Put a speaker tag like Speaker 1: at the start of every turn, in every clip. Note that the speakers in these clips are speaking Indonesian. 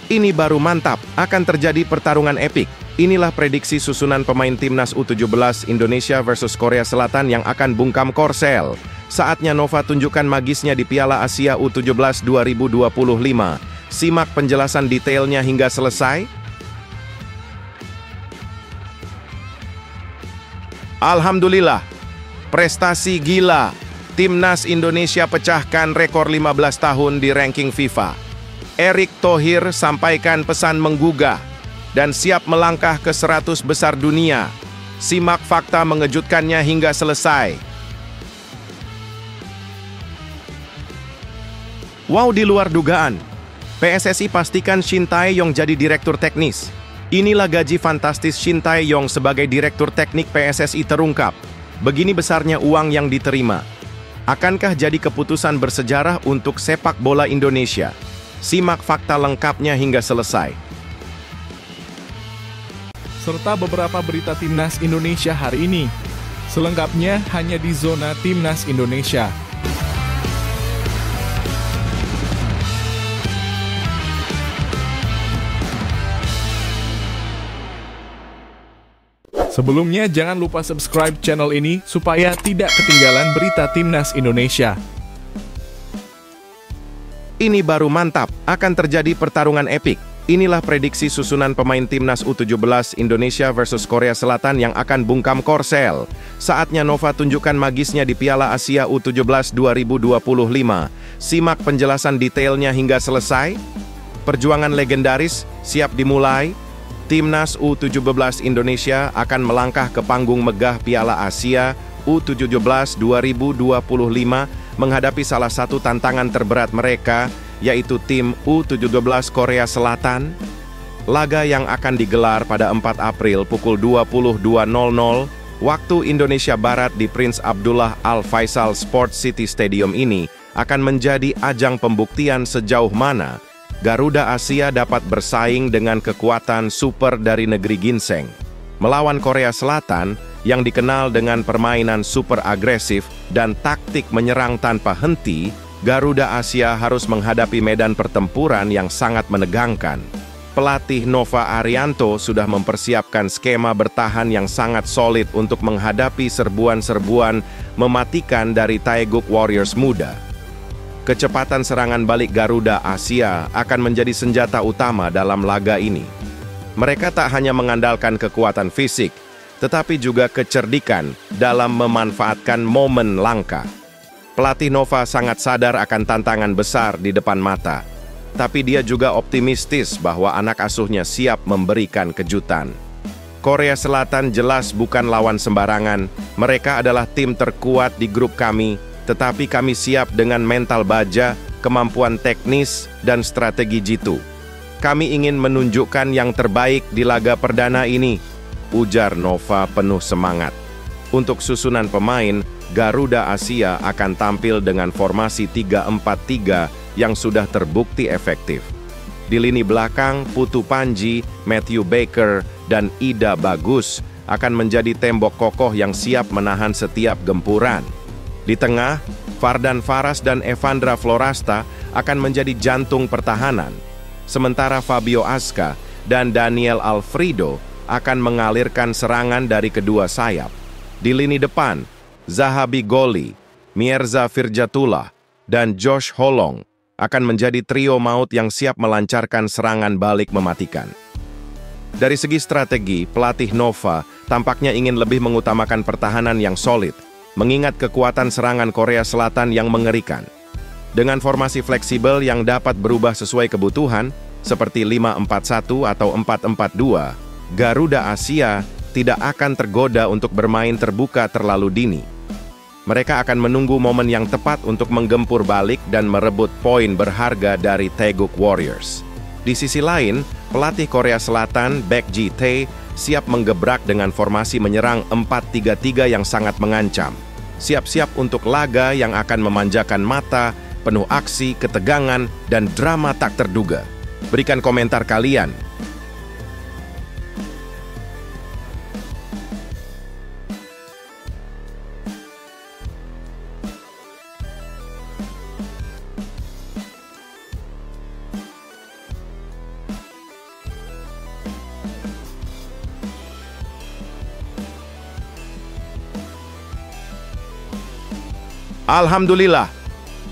Speaker 1: Ini baru mantap, akan terjadi pertarungan epik. Inilah prediksi susunan pemain timnas U17 Indonesia versus Korea Selatan yang akan bungkam Korsel. Saatnya Nova tunjukkan magisnya di Piala Asia U17 2025. Simak penjelasan detailnya hingga selesai. Alhamdulillah, prestasi gila. Timnas Indonesia pecahkan rekor 15 tahun di ranking FIFA. Erick Thohir sampaikan pesan menggugah dan siap melangkah ke 100 besar dunia. Simak fakta mengejutkannya hingga selesai. Wow, di luar dugaan. PSSI pastikan Shin Tae-yong jadi direktur teknis. Inilah gaji fantastis Shin Tae-yong sebagai direktur teknik PSSI terungkap. Begini besarnya uang yang diterima. Akankah jadi keputusan bersejarah untuk sepak bola Indonesia? Simak fakta lengkapnya hingga selesai.
Speaker 2: Serta beberapa berita Timnas Indonesia hari ini. Selengkapnya hanya di Zona Timnas Indonesia. Sebelumnya jangan lupa subscribe channel ini supaya tidak ketinggalan berita Timnas Indonesia.
Speaker 1: Ini baru mantap, akan terjadi pertarungan epik. Inilah prediksi susunan pemain timnas U17 Indonesia versus Korea Selatan yang akan bungkam Korsel. Saatnya Nova tunjukkan magisnya di Piala Asia U17 2025. Simak penjelasan detailnya hingga selesai. Perjuangan legendaris siap dimulai. Timnas U17 Indonesia akan melangkah ke panggung megah Piala Asia U17 2025 menghadapi salah satu tantangan terberat mereka, yaitu tim U17 Korea Selatan. Laga yang akan digelar pada 4 April pukul 22.00 waktu Indonesia Barat di Prince Abdullah Al Faisal Sports City Stadium ini akan menjadi ajang pembuktian sejauh mana Garuda Asia dapat bersaing dengan kekuatan super dari negeri ginseng. Melawan Korea Selatan yang dikenal dengan permainan super agresif dan taktik menyerang tanpa henti, Garuda Asia harus menghadapi medan pertempuran yang sangat menegangkan. Pelatih Nova Arianto sudah mempersiapkan skema bertahan yang sangat solid untuk menghadapi serbuan-serbuan mematikan dari Taeguk Warriors muda. Kecepatan serangan balik Garuda Asia akan menjadi senjata utama dalam laga ini. Mereka tak hanya mengandalkan kekuatan fisik, tetapi juga kecerdikan dalam memanfaatkan momen langka. Pelatih Nova sangat sadar akan tantangan besar di depan mata, tapi dia juga optimistis bahwa anak asuhnya siap memberikan kejutan. Korea Selatan jelas bukan lawan sembarangan. Mereka adalah tim terkuat di grup kami, tetapi kami siap dengan mental baja, kemampuan teknis, dan strategi jitu. Kami ingin menunjukkan yang terbaik di laga perdana ini, ujar Nova penuh semangat. Untuk susunan pemain, Garuda Asia akan tampil dengan formasi 3-4-3 yang sudah terbukti efektif. Di lini belakang, Putu Panji, Matthew Baker, dan Ida Bagus akan menjadi tembok kokoh yang siap menahan setiap gempuran. Di tengah, Fardan Faras dan Evandra Florasta akan menjadi jantung pertahanan. Sementara Fabio Aska dan Daniel Alfredo akan mengalirkan serangan dari kedua sayap. Di lini depan, Zahabi Goli, Mierza Firjatullah, dan Josh Holong akan menjadi trio maut yang siap melancarkan serangan balik mematikan. Dari segi strategi, pelatih Nova tampaknya ingin lebih mengutamakan pertahanan yang solid, mengingat kekuatan serangan Korea Selatan yang mengerikan. Dengan formasi fleksibel yang dapat berubah sesuai kebutuhan, seperti 5-4-1 atau 4-4-2, Garuda Asia tidak akan tergoda untuk bermain terbuka terlalu dini. Mereka akan menunggu momen yang tepat untuk menggempur balik dan merebut poin berharga dari Taeguk Warriors. Di sisi lain, pelatih Korea Selatan, Baek Ji-tae, siap menggebrak dengan formasi menyerang 4-3-3 yang sangat mengancam. Siap-siap untuk laga yang akan memanjakan mata, penuh aksi, ketegangan, dan drama tak terduga. Berikan komentar kalian. Alhamdulillah,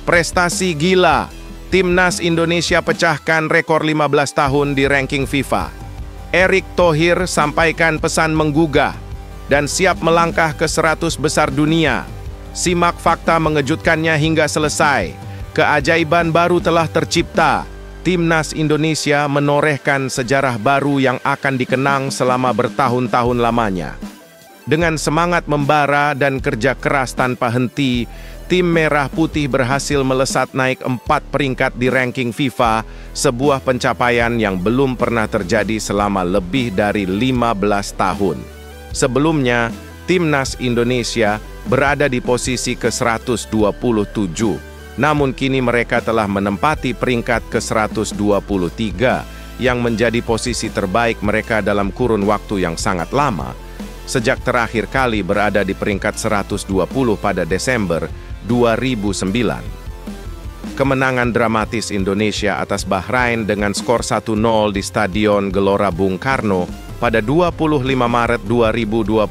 Speaker 1: prestasi gila. Timnas Indonesia pecahkan rekor 15 tahun di ranking FIFA. Erick Thohir sampaikan pesan menggugah dan siap melangkah ke 100 besar dunia. Simak fakta mengejutkannya hingga selesai. Keajaiban baru telah tercipta. Timnas Indonesia menorehkan sejarah baru yang akan dikenang selama bertahun-tahun lamanya. Dengan semangat membara dan kerja keras tanpa henti, tim Merah Putih berhasil melesat naik 4 peringkat di ranking FIFA, sebuah pencapaian yang belum pernah terjadi selama lebih dari 15 tahun. Sebelumnya, Timnas Indonesia berada di posisi ke-127, namun kini mereka telah menempati peringkat ke-123, yang menjadi posisi terbaik mereka dalam kurun waktu yang sangat lama, sejak terakhir kali berada di peringkat 120 pada Desember 2009. Kemenangan dramatis Indonesia atas Bahrain dengan skor 1-0 di Stadion Gelora Bung Karno pada 25 Maret 2025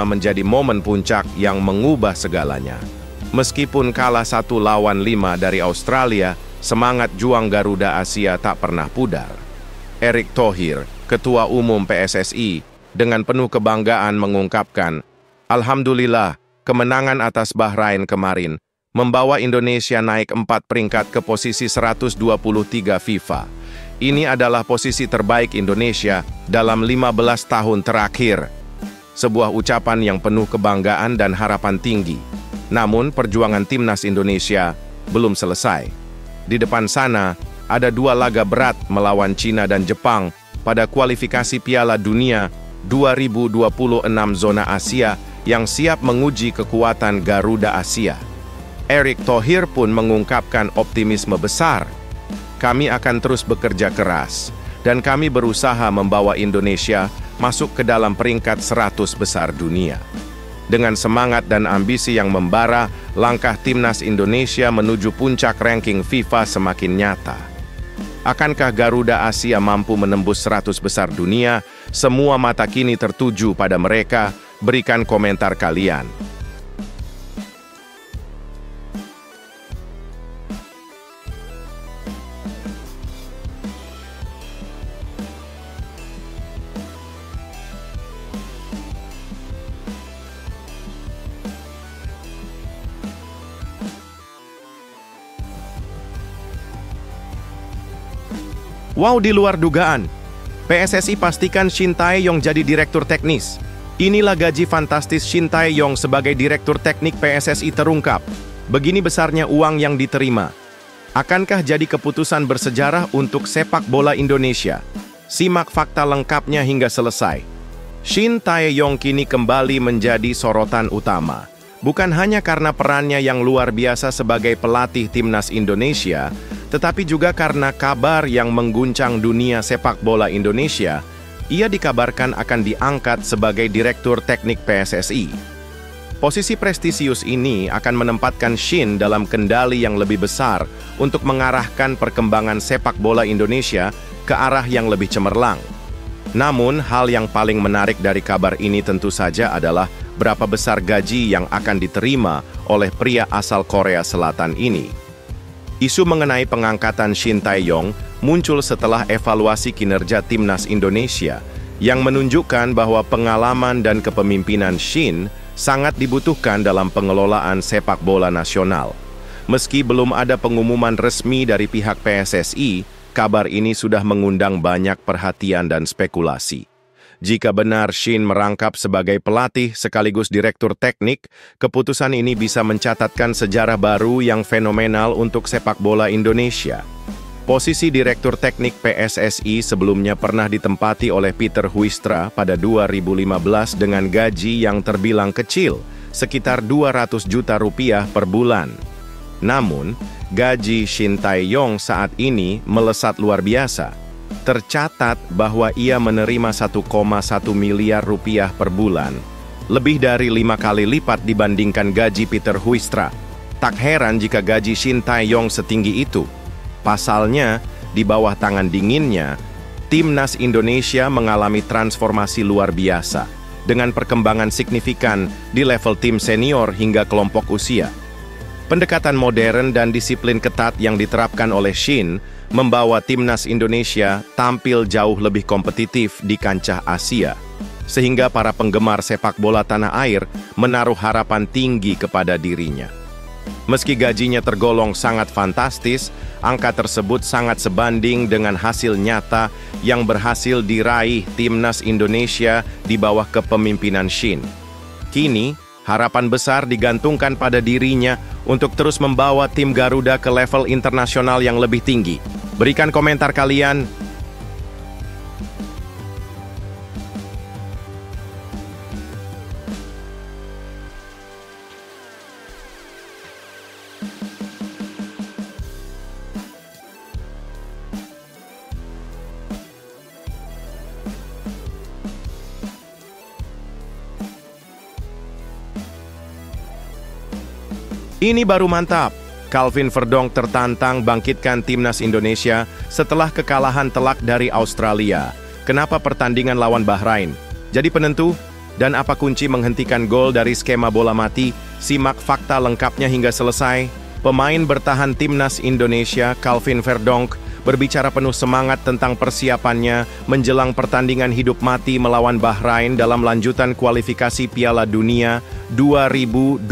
Speaker 1: menjadi momen puncak yang mengubah segalanya. Meskipun kalah 1-5 dari Australia, semangat juang Garuda Asia tak pernah pudar. Erick Thohir, Ketua Umum PSSI, dengan penuh kebanggaan mengungkapkan, "Alhamdulillah, kemenangan atas Bahrain kemarin membawa Indonesia naik 4 peringkat ke posisi 123 FIFA. Ini adalah posisi terbaik Indonesia dalam 15 tahun terakhir." Sebuah ucapan yang penuh kebanggaan dan harapan tinggi. Namun, perjuangan Timnas Indonesia belum selesai. Di depan sana, ada 2 laga berat melawan Cina dan Jepang pada kualifikasi Piala Dunia 2026 zona Asia yang siap menguji kekuatan Garuda Asia. Erick Thohir pun mengungkapkan optimisme besar. "Kami akan terus bekerja keras, dan kami berusaha membawa Indonesia masuk ke dalam peringkat 100 besar dunia." Dengan semangat dan ambisi yang membara, langkah Timnas Indonesia menuju puncak ranking FIFA semakin nyata. Akankah Garuda Asia mampu menembus 100 besar dunia? Semua mata kini tertuju pada mereka. Berikan komentar kalian. Wow, di luar dugaan. PSSI pastikan Shin Tae-yong jadi direktur teknis. Inilah gaji fantastis Shin Tae-yong sebagai direktur teknik PSSI terungkap. Begini besarnya uang yang diterima. Akankah jadi keputusan bersejarah untuk sepak bola Indonesia? Simak fakta lengkapnya hingga selesai. Shin Tae-yong kini kembali menjadi sorotan utama. Bukan hanya karena perannya yang luar biasa sebagai pelatih Timnas Indonesia, tetapi juga karena kabar yang mengguncang dunia sepak bola Indonesia. Ia dikabarkan akan diangkat sebagai direktur teknik PSSI. Posisi prestisius ini akan menempatkan Shin dalam kendali yang lebih besar untuk mengarahkan perkembangan sepak bola Indonesia ke arah yang lebih cemerlang. Namun, hal yang paling menarik dari kabar ini tentu saja adalah berapa besar gaji yang akan diterima oleh pria asal Korea Selatan ini. Isu mengenai pengangkatan Shin Tae-yong muncul setelah evaluasi kinerja Timnas Indonesia yang menunjukkan bahwa pengalaman dan kepemimpinan Shin sangat dibutuhkan dalam pengelolaan sepak bola nasional. Meski belum ada pengumuman resmi dari pihak PSSI, kabar ini sudah mengundang banyak perhatian dan spekulasi. Jika benar Shin merangkap sebagai pelatih sekaligus direktur teknik, keputusan ini bisa mencatatkan sejarah baru yang fenomenal untuk sepak bola Indonesia. Posisi direktur teknik PSSI sebelumnya pernah ditempati oleh Peter Huistra pada 2015 dengan gaji yang terbilang kecil, sekitar 200 juta rupiah per bulan. Namun, gaji Shin Tae-yong saat ini melesat luar biasa. Tercatat bahwa ia menerima 1,1 miliar rupiah per bulan, lebih dari 5 kali lipat dibandingkan gaji Peter Huistra. Tak heran jika gaji Shin Tae-yong setinggi itu. Pasalnya, di bawah tangan dinginnya, Timnas Indonesia mengalami transformasi luar biasa, dengan perkembangan signifikan di level tim senior hingga kelompok usia. Pendekatan modern dan disiplin ketat yang diterapkan oleh Shin membawa timnas Indonesia tampil jauh lebih kompetitif di kancah Asia, sehingga para penggemar sepak bola tanah air menaruh harapan tinggi kepada dirinya. Meski gajinya tergolong sangat fantastis, angka tersebut sangat sebanding dengan hasil nyata yang berhasil diraih timnas Indonesia di bawah kepemimpinan Shin. Kini, harapan besar digantungkan pada dirinya untuk terus membawa tim Garuda ke level internasional yang lebih tinggi. Berikan komentar kalian. Ini baru mantap. Calvin Verdonk tertantang bangkitkan timnas Indonesia setelah kekalahan telak dari Australia. Kenapa pertandingan lawan Bahrain jadi penentu? Dan apa kunci menghentikan gol dari skema bola mati? Simak fakta lengkapnya hingga selesai. Pemain bertahan timnas Indonesia, Calvin Verdonk, berbicara penuh semangat tentang persiapannya menjelang pertandingan hidup mati melawan Bahrain dalam lanjutan kualifikasi Piala Dunia 2026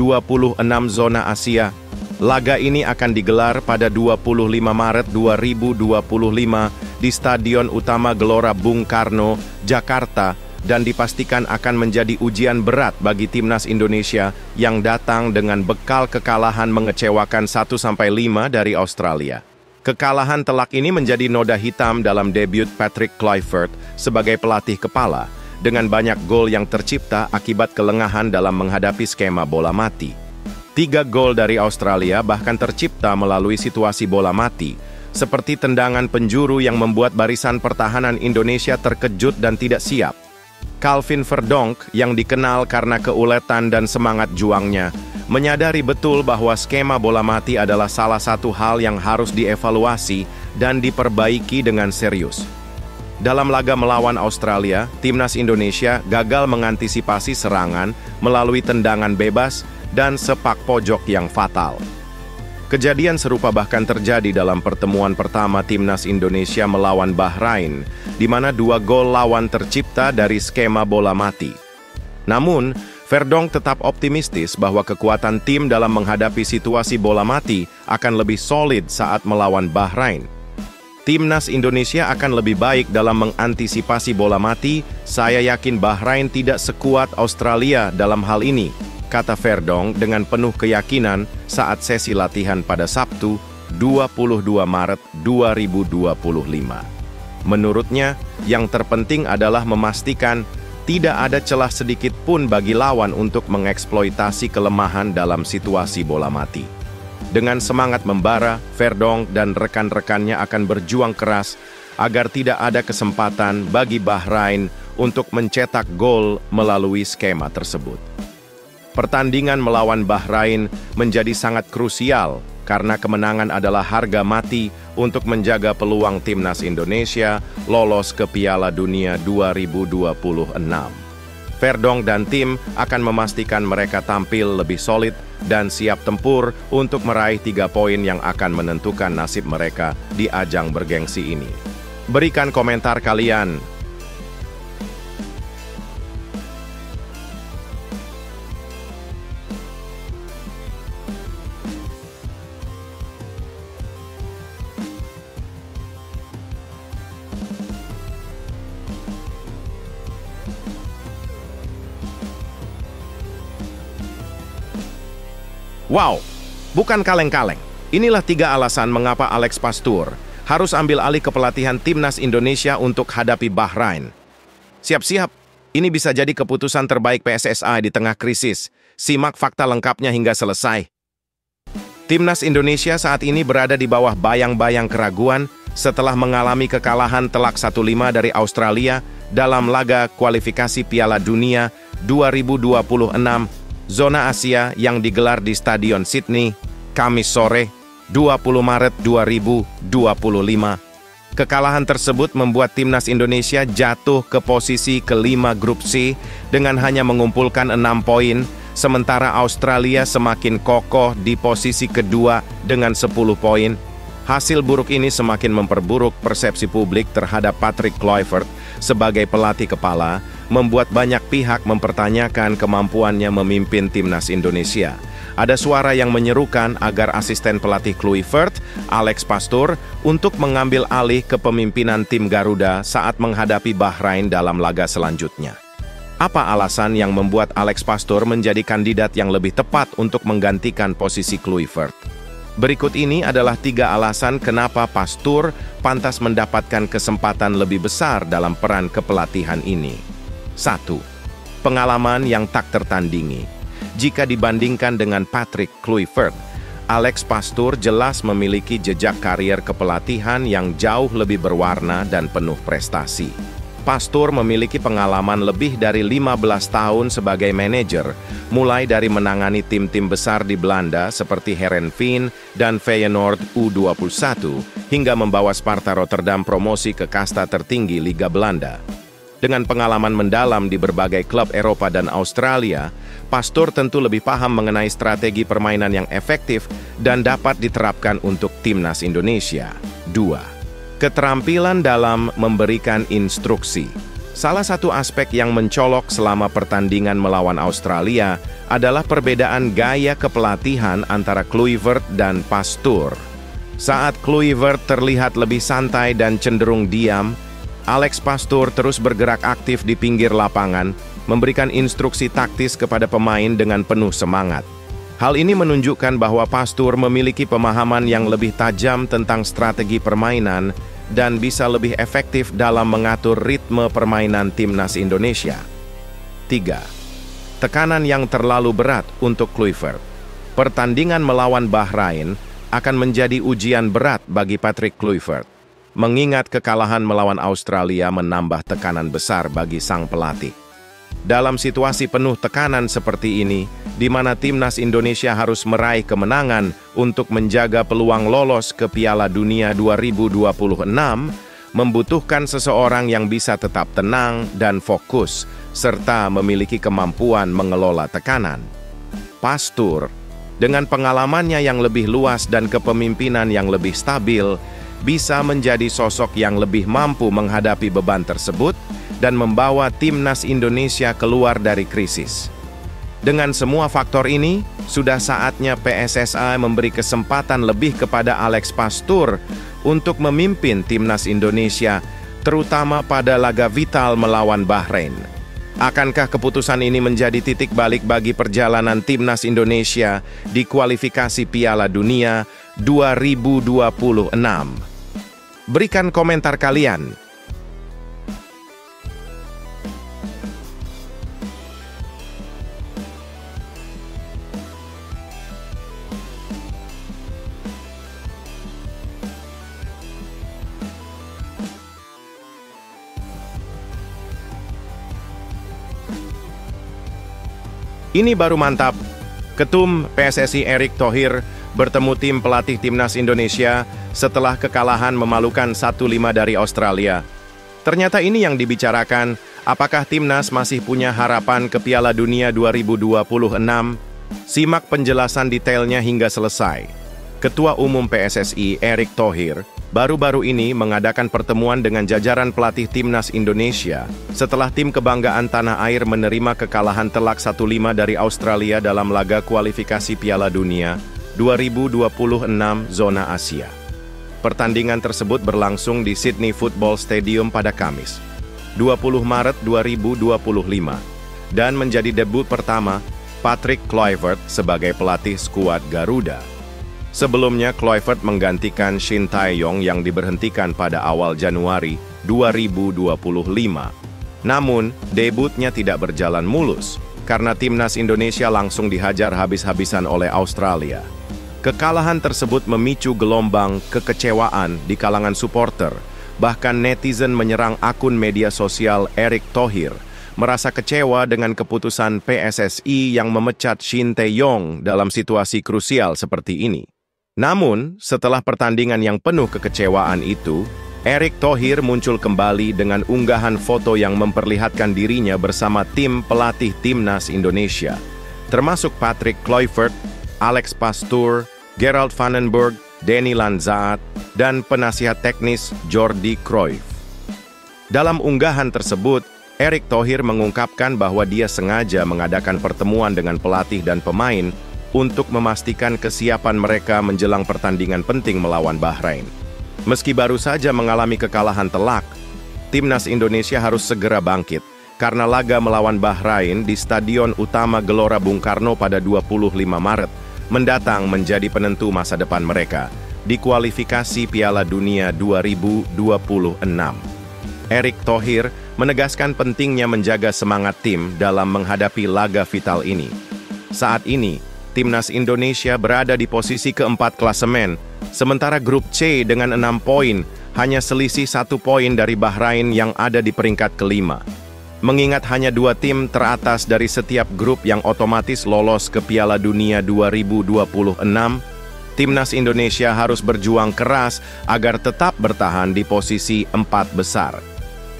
Speaker 1: zona Asia. Laga ini akan digelar pada 25 Maret 2025 di Stadion Utama Gelora Bung Karno, Jakarta, dan dipastikan akan menjadi ujian berat bagi timnas Indonesia yang datang dengan bekal kekalahan mengecewakan 1-5 dari Australia. Kekalahan telak ini menjadi noda hitam dalam debut Patrick Kluivert sebagai pelatih kepala, dengan banyak gol yang tercipta akibat kelengahan dalam menghadapi skema bola mati. 3 gol dari Australia bahkan tercipta melalui situasi bola mati, seperti tendangan penjuru yang membuat barisan pertahanan Indonesia terkejut dan tidak siap. Calvin Verdonk, yang dikenal karena keuletan dan semangat juangnya, menyadari betul bahwa skema bola mati adalah salah satu hal yang harus dievaluasi dan diperbaiki dengan serius. Dalam laga melawan Australia, timnas Indonesia gagal mengantisipasi serangan melalui tendangan bebas dan sepak pojok yang fatal. Kejadian serupa bahkan terjadi dalam pertemuan pertama timnas Indonesia melawan Bahrain, di mana 2 gol lawan tercipta dari skema bola mati. Namun, Verdonk tetap optimistis bahwa kekuatan tim dalam menghadapi situasi bola mati akan lebih solid saat melawan Bahrain. Timnas Indonesia akan lebih baik dalam mengantisipasi bola mati. Saya yakin Bahrain tidak sekuat Australia dalam hal ini, kata Verdonk dengan penuh keyakinan saat sesi latihan pada Sabtu, 22 Maret 2025. Menurutnya, yang terpenting adalah memastikan tidak ada celah sedikit pun bagi lawan untuk mengeksploitasi kelemahan dalam situasi bola mati. Dengan semangat membara, Verdonk dan rekan-rekannya akan berjuang keras agar tidak ada kesempatan bagi Bahrain untuk mencetak gol melalui skema tersebut. Pertandingan melawan Bahrain menjadi sangat krusial karena kemenangan adalah harga mati untuk menjaga peluang timnas Indonesia lolos ke Piala Dunia 2026. Verdonk dan tim akan memastikan mereka tampil lebih solid dan siap tempur untuk meraih 3 poin yang akan menentukan nasib mereka di ajang bergengsi ini. Berikan komentar kalian. Wow, bukan kaleng-kaleng. Inilah 3 alasan mengapa Alex Pastoor harus ambil alih kepelatihan timnas Indonesia untuk hadapi Bahrain. Siap-siap, ini bisa jadi keputusan terbaik PSSI di tengah krisis. Simak fakta lengkapnya hingga selesai. Timnas Indonesia saat ini berada di bawah bayang-bayang keraguan setelah mengalami kekalahan telak 1-5 dari Australia dalam laga kualifikasi Piala Dunia 2026 zona Asia yang digelar di Stadion Sydney, Kamis sore, 20 Maret 2025. Kekalahan tersebut membuat timnas Indonesia jatuh ke posisi kelima grup C dengan hanya mengumpulkan 6 poin sementara Australia semakin kokoh di posisi kedua dengan 10 poin. Hasil buruk ini semakin memperburuk persepsi publik terhadap Patrick Kluivert sebagai pelatih kepala, membuat banyak pihak mempertanyakan kemampuannya memimpin timnas Indonesia. Ada suara yang menyerukan agar asisten pelatih Kluivert, Alex Pastoor, untuk mengambil alih kepemimpinan tim Garuda saat menghadapi Bahrain dalam laga selanjutnya. Apa alasan yang membuat Alex Pastoor menjadi kandidat yang lebih tepat untuk menggantikan posisi Kluivert? Berikut ini adalah 3 alasan kenapa Pastoor pantas mendapatkan kesempatan lebih besar dalam peran kepelatihan ini. 1. Pengalaman yang tak tertandingi. Jika dibandingkan dengan Patrick Kluivert, Alex Pastoor jelas memiliki jejak karier kepelatihan yang jauh lebih berwarna dan penuh prestasi. Pastoor memiliki pengalaman lebih dari 15 tahun sebagai manajer, mulai dari menangani tim-tim besar di Belanda seperti Heerenveen dan Feyenoord U21, hingga membawa Sparta Rotterdam promosi ke kasta tertinggi Liga Belanda. Dengan pengalaman mendalam di berbagai klub Eropa dan Australia, Pastoor tentu lebih paham mengenai strategi permainan yang efektif dan dapat diterapkan untuk timnas Indonesia. 2. Keterampilan dalam memberikan instruksi. Salah satu aspek yang mencolok selama pertandingan melawan Australia adalah perbedaan gaya kepelatihan antara Kluivert dan Pastoor. Saat Kluivert terlihat lebih santai dan cenderung diam, Alex Pastoor terus bergerak aktif di pinggir lapangan, memberikan instruksi taktis kepada pemain dengan penuh semangat. Hal ini menunjukkan bahwa Pastoor memiliki pemahaman yang lebih tajam tentang strategi permainan dan bisa lebih efektif dalam mengatur ritme permainan timnas Indonesia. 3. Tekanan yang terlalu berat untuk Kluivert. Pertandingan melawan Bahrain akan menjadi ujian berat bagi Patrick Kluivert, mengingat kekalahan melawan Australia menambah tekanan besar bagi sang pelatih. Dalam situasi penuh tekanan seperti ini, di mana timnas Indonesia harus meraih kemenangan untuk menjaga peluang lolos ke Piala Dunia 2026, membutuhkan seseorang yang bisa tetap tenang dan fokus, serta memiliki kemampuan mengelola tekanan. Pastoor, dengan pengalamannya yang lebih luas dan kepemimpinan yang lebih stabil, bisa menjadi sosok yang lebih mampu menghadapi beban tersebut dan membawa timnas Indonesia keluar dari krisis. Dengan semua faktor ini, sudah saatnya PSSI memberi kesempatan lebih kepada Alex Pastoor untuk memimpin timnas Indonesia, terutama pada laga vital melawan Bahrain. Akankah keputusan ini menjadi titik balik bagi perjalanan timnas Indonesia di kualifikasi Piala Dunia 2026? Berikan komentar kalian. Ini baru mantap. Ketum PSSI Erick Thohir bertemu tim pelatih timnas Indonesia setelah kekalahan memalukan 1-5 dari Australia. Ternyata ini yang dibicarakan, apakah timnas masih punya harapan ke Piala Dunia 2026? Simak penjelasan detailnya hingga selesai. Ketua Umum PSSI Erick Thohir baru-baru ini mengadakan pertemuan dengan jajaran pelatih timnas Indonesia setelah tim kebanggaan tanah air menerima kekalahan telak 1-5 dari Australia dalam laga kualifikasi Piala Dunia 2026 zona Asia. Pertandingan tersebut berlangsung di Sydney Football Stadium pada Kamis, 20 Maret 2025, dan menjadi debut pertama Patrick Kluivert sebagai pelatih skuad Garuda. Sebelumnya, Kluivert menggantikan Shin Tae-yong yang diberhentikan pada awal Januari 2025. Namun, debutnya tidak berjalan mulus, karena timnas Indonesia langsung dihajar habis-habisan oleh Australia. Kekalahan tersebut memicu gelombang kekecewaan di kalangan supporter. Bahkan netizen menyerang akun media sosial Erick Thohir, merasa kecewa dengan keputusan PSSI yang memecat Shin Tae-yong dalam situasi krusial seperti ini. Namun, setelah pertandingan yang penuh kekecewaan itu, Erick Thohir muncul kembali dengan unggahan foto yang memperlihatkan dirinya bersama tim pelatih timnas Indonesia. termasuk Patrick Kluivert, Alex Pastoor, Gerald van den Berg, Danny Lanzaat, dan penasihat teknis Jordi Cruyff. Dalam unggahan tersebut, Erick Thohir mengungkapkan bahwa dia sengaja mengadakan pertemuan dengan pelatih dan pemain untuk memastikan kesiapan mereka menjelang pertandingan penting melawan Bahrain. Meski baru saja mengalami kekalahan telak, Timnas Indonesia harus segera bangkit karena laga melawan Bahrain di Stadion Utama Gelora Bung Karno pada 25 Maret mendatang menjadi penentu masa depan mereka di kualifikasi Piala Dunia 2026. Erick Thohir menegaskan pentingnya menjaga semangat tim dalam menghadapi laga vital ini. Saat ini, Timnas Indonesia berada di posisi keempat klasemen, sementara grup C dengan 6 poin hanya selisih 1 poin dari Bahrain yang ada di peringkat kelima. Mengingat hanya 2 tim teratas dari setiap grup yang otomatis lolos ke Piala Dunia 2026, Timnas Indonesia harus berjuang keras agar tetap bertahan di posisi 4 besar.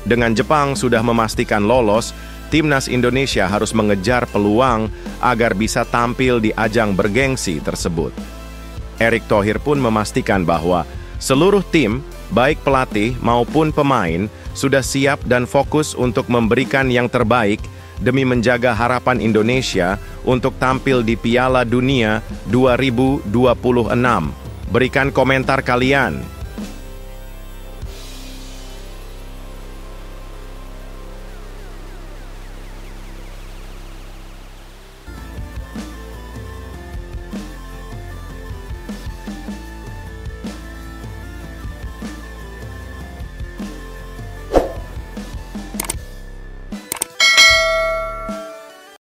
Speaker 1: Dengan Jepang sudah memastikan lolos, Timnas Indonesia harus mengejar peluang agar bisa tampil di ajang bergengsi tersebut. Erick Thohir pun memastikan bahwa seluruh tim, baik pelatih maupun pemain, sudah siap dan fokus untuk memberikan yang terbaik demi menjaga harapan Indonesia untuk tampil di Piala Dunia 2026. Berikan komentar kalian.